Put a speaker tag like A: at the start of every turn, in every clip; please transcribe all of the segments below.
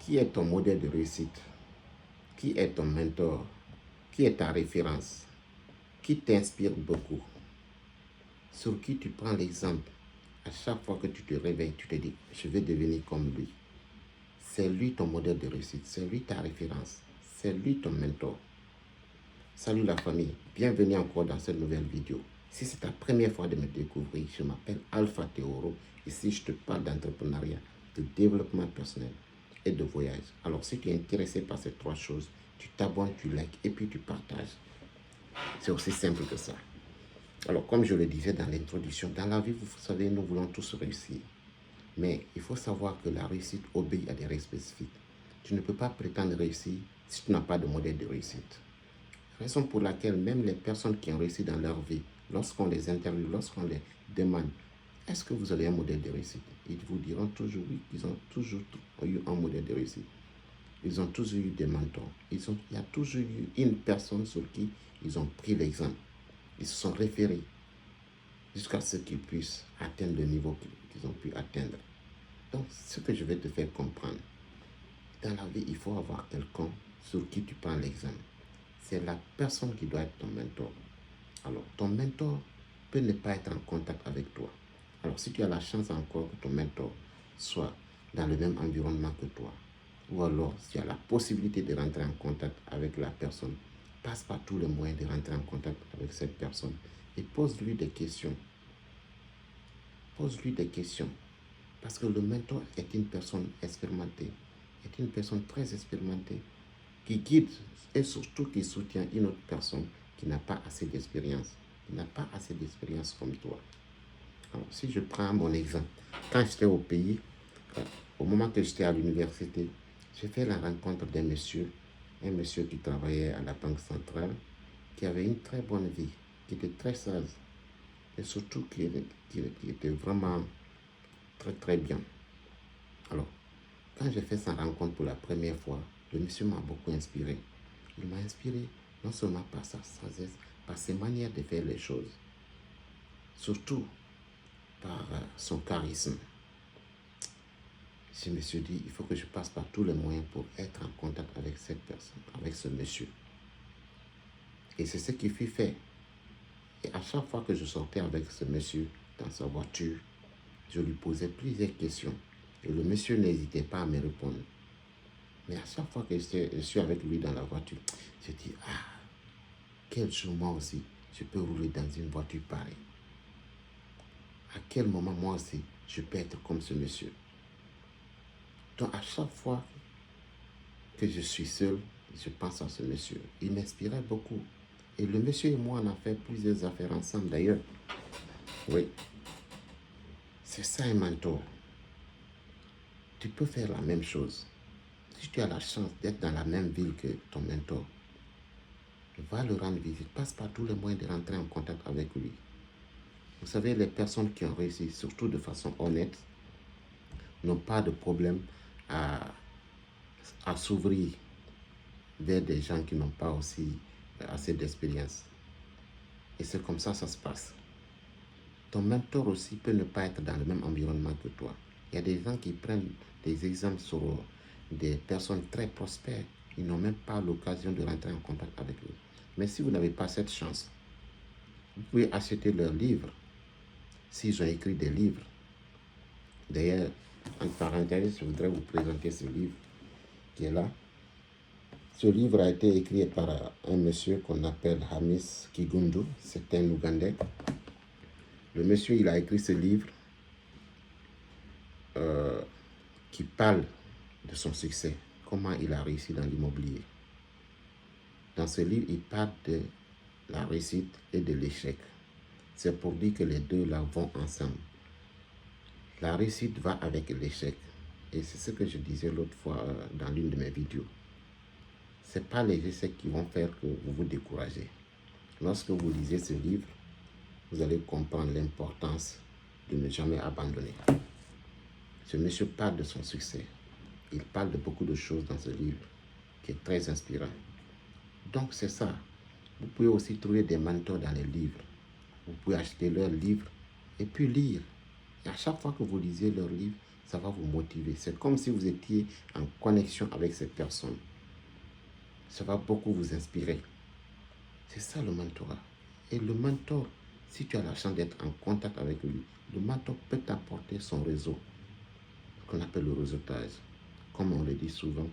A: Qui est ton modèle de réussite? Qui est ton mentor? Qui est ta référence? Qui t'inspire beaucoup? Sur qui tu prends l'exemple? À chaque fois que tu te réveilles, tu te dis, je vais devenir comme lui. C'est lui ton modèle de réussite, c'est lui ta référence, c'est lui ton mentor. Salut la famille, bienvenue encore dans cette nouvelle vidéo. Si c'est ta première fois de me découvrir, je m'appelle Alpha Théoro. Ici, je te parle d'entrepreneuriat, de développement personnel et de voyage. Alors, si tu es intéressé par ces trois choses, tu t'abonnes, tu likes et puis tu partages. C'est aussi simple que ça. Alors, comme je le disais dans l'introduction, dans la vie, vous savez, nous voulons tous réussir. Mais il faut savoir que la réussite obéit à des règles spécifiques. Tu ne peux pas prétendre réussir si tu n'as pas de modèle de réussite. Raison pour laquelle même les personnes qui ont réussi dans leur vie, lorsqu'on les interviewe, lorsqu'on les demande, est-ce que vous avez un modèle de réussite? Ils vous diront toujours oui, ils ont toujours eu un modèle de réussite. Ils ont toujours eu des mentors. Il y a toujours eu une personne sur qui ils ont pris l'exemple. Ils se sont référés jusqu'à ce qu'ils puissent atteindre le niveau qu'ils ont pu atteindre. Donc, ce que je vais te faire comprendre, dans la vie, il faut avoir quelqu'un sur qui tu prends l'exemple. C'est la personne qui doit être ton mentor. Alors, ton mentor peut ne pas être en contact avec toi. Alors, si tu as la chance encore que ton mentor soit dans le même environnement que toi, ou alors si tu as la possibilité de rentrer en contact avec la personne, passe par tous les moyens de rentrer en contact avec cette personne et pose-lui des questions. Pose-lui des questions. Parce que le mentor est une personne expérimentée, est une personne très expérimentée, qui guide et surtout qui soutient une autre personne qui n'a pas assez d'expérience, qui n'a pas assez d'expérience comme toi. Alors, si je prends mon exemple, quand j'étais au pays, au moment que j'étais à l'université, j'ai fait la rencontre d'un monsieur, un monsieur qui travaillait à la Banque centrale, qui avait une très bonne vie, qui était très sage, et surtout qui était vraiment très très bien. Alors, quand j'ai fait sa rencontre pour la première fois, le monsieur m'a beaucoup inspiré. Il m'a inspiré non seulement par sa sagesse, par ses manières de faire les choses, surtout par son charisme. Je me suis dit, il faut que je passe par tous les moyens pour être en contact avec cette personne, avec ce monsieur. Et c'est ce qui fut fait. Et à chaque fois que je sortais avec ce monsieur dans sa voiture, je lui posais plusieurs questions. Et le monsieur n'hésitait pas à me répondre. Mais à chaque fois que je suis avec lui dans la voiture, je dis, ah, quel jour moi aussi, je peux rouler dans une voiture pareille. À quel moment moi aussi, je peux être comme ce monsieur. Donc à chaque fois que je suis seul, je pense à ce monsieur. Il m'inspirait beaucoup. Et le monsieur et moi, on a fait plusieurs affaires ensemble d'ailleurs. Oui, c'est ça un mentor. Tu peux faire la même chose. Si tu as la chance d'être dans la même ville que ton mentor, va le rendre visite, passe par tous les moyens de rentrer en contact avec lui. Vous savez, les personnes qui ont réussi, surtout de façon honnête, n'ont pas de problème à s'ouvrir vers des gens qui n'ont pas aussi assez d'expérience. Et c'est comme ça que ça se passe. Ton mentor aussi peut ne pas être dans le même environnement que toi. Il y a des gens qui prennent des exemples sur des personnes très prospères. Ils n'ont même pas l'occasion de rentrer en contact avec eux. Mais si vous n'avez pas cette chance, vous pouvez acheter leurs livres. S'ils ont écrit des livres. D'ailleurs, en parenthèse, je voudrais vous présenter ce livre qui est là. Ce livre a été écrit par un monsieur qu'on appelle Hamis Kigundu. C'est un Ougandais. Le monsieur, il a écrit ce livre qui parle de son succès, comment il a réussi dans l'immobilier. Dans ce livre, il parle de la réussite et de l'échec. C'est pour dire que les deux là vont ensemble. La réussite va avec l'échec. Et c'est ce que je disais l'autre fois dans l'une de mes vidéos. Ce n'est pas les échecs qui vont faire que vous vous découragez. Lorsque vous lisez ce livre, vous allez comprendre l'importance de ne jamais abandonner. Ce monsieur parle de son succès. Il parle de beaucoup de choses dans ce livre qui est très inspirant. Donc c'est ça. Vous pouvez aussi trouver des mentors dans les livres. Vous pouvez acheter leurs livres et puis lire. Et à chaque fois que vous lisez leurs livres, Ça va vous motiver. C'est comme si vous étiez en connexion avec cette personne. Ça va beaucoup vous inspirer. C'est ça le mentorat. Et le mentor, si tu as la chance d'être en contact avec lui, le mentor peut t'apporter son réseau, ce qu'on appelle le réseautage. Comme on le dit souvent,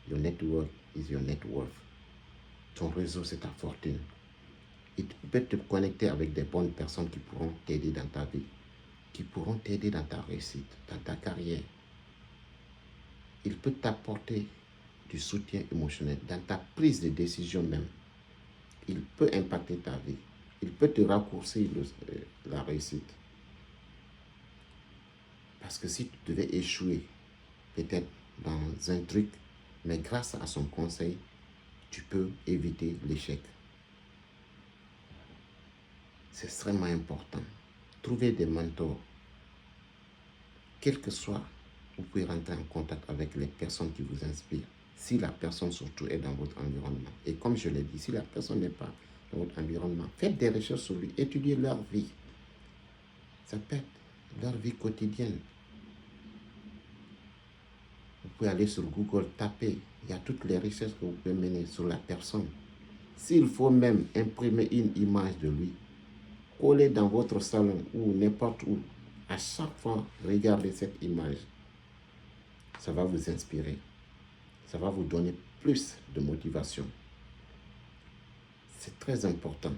A: your network is your net worth. Ton réseau, c'est ta fortune. Il peut te connecter avec des bonnes personnes qui pourront t'aider dans ta vie, qui pourront t'aider dans ta réussite, dans ta carrière. Il peut t'apporter du soutien émotionnel dans ta prise de décision même. Il peut impacter ta vie. Il peut te raccourcir la réussite. Parce que si tu devais échouer, peut-être dans un truc, mais grâce à son conseil, tu peux éviter l'échec. C'est extrêmement important. Trouver des mentors. Quel que soit, vous pouvez rentrer en contact avec les personnes qui vous inspirent. Si la personne surtout est dans votre environnement. Et comme je l'ai dit, si la personne n'est pas dans votre environnement, faites des recherches sur lui, étudiez leur vie. Ça peut être leur vie quotidienne. Vous pouvez aller sur Google, taper. Il y a toutes les recherches que vous pouvez mener sur la personne. S'il faut même imprimer une image de lui, coller dans votre salon ou n'importe où, à chaque fois, regardez cette image. Ça va vous inspirer. Ça va vous donner plus de motivation. C'est très important.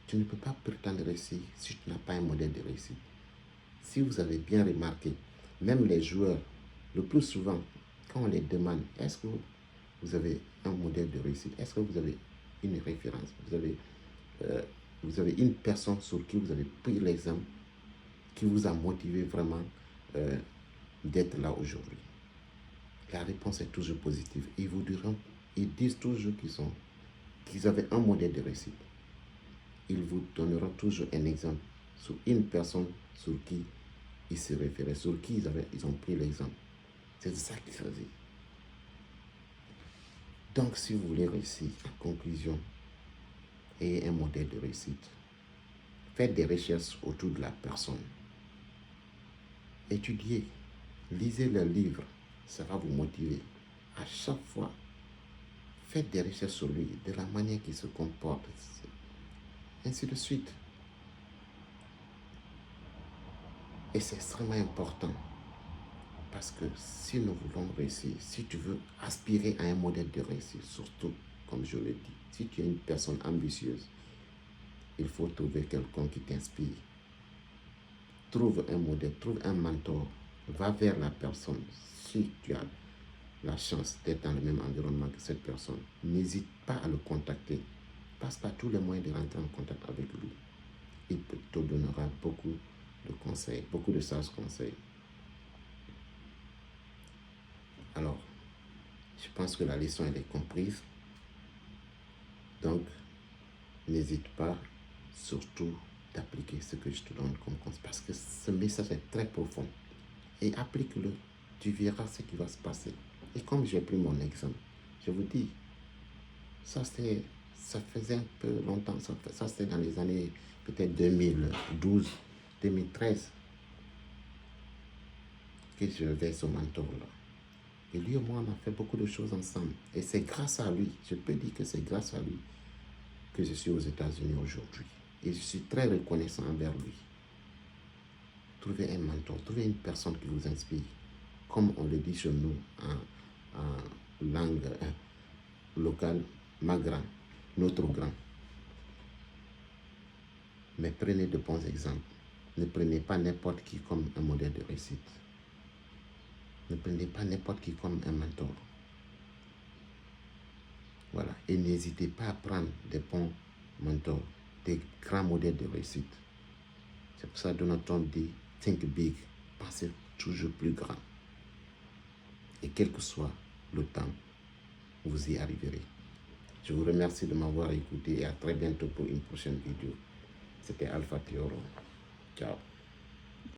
A: Tu ne peux pas prétendre réussir si tu n'as pas un modèle de réussite. Si vous avez bien remarqué, même les joueurs, le plus souvent, quand on les demande, est-ce que vous avez un modèle de réussite? Est-ce que vous avez une référence? Vous avez une personne sur qui vous avez pris l'exemple, qui vous a motivé vraiment d'être là aujourd'hui? La réponse est toujours positive. Ils disent toujours qu'ils avaient un modèle de réussite. Ils vous donneront toujours un exemple sur une personne sur qui ils se référaient, sur qui ils ont pris l'exemple. C'est ça qu'il s'agit. Donc, si vous voulez réussir, en conclusion, ayez un modèle de réussite. Faites des recherches autour de la personne. Étudiez, lisez leurs livres, ça va vous motiver. À chaque fois, faites des recherches sur lui, de la manière qu'il se comporte, ainsi de suite. Et c'est extrêmement important. Parce que si nous voulons réussir, si tu veux aspirer à un modèle de réussite, surtout, comme je l'ai dit, si tu es une personne ambitieuse, il faut trouver quelqu'un qui t'inspire. Trouve un modèle, trouve un mentor, va vers la personne. Si tu as la chance d'être dans le même environnement que cette personne, n'hésite pas à le contacter. Passe par tous les moyens de rentrer en contact avec lui. Il te donnera beaucoup de conseils, beaucoup de sages conseils. Alors, je pense que la leçon elle est comprise. Donc, n'hésite pas surtout d'appliquer ce que je te donne comme conseil. Parce que ce message est très profond. Et applique-le. Tu verras ce qui va se passer. Et comme j'ai pris mon exemple, je vous dis, ça faisait un peu longtemps. Ça c'était dans les années peut-être 2012, 2013 que je vais ce mentor-là. Et lui et moi, on a fait beaucoup de choses ensemble. Et c'est grâce à lui, je peux dire que c'est grâce à lui que je suis aux États-Unis aujourd'hui. Et je suis très reconnaissant envers lui. Trouvez un mentor, trouvez une personne qui vous inspire. Comme on le dit chez nous en langue locale, ma grand, notre grand. Mais prenez de bons exemples. Ne prenez pas n'importe qui comme un modèle de réussite. Ne prenez pas n'importe qui comme un mentor. Voilà. Et n'hésitez pas à prendre des bons mentors, des grands modèles de réussite. C'est pour ça que Donald Trump dit « Think big », pensez toujours plus grand. Et quel que soit le temps, vous y arriverez. Je vous remercie de m'avoir écouté et à très bientôt pour une prochaine vidéo. C'était Alpha Theoro. Ciao.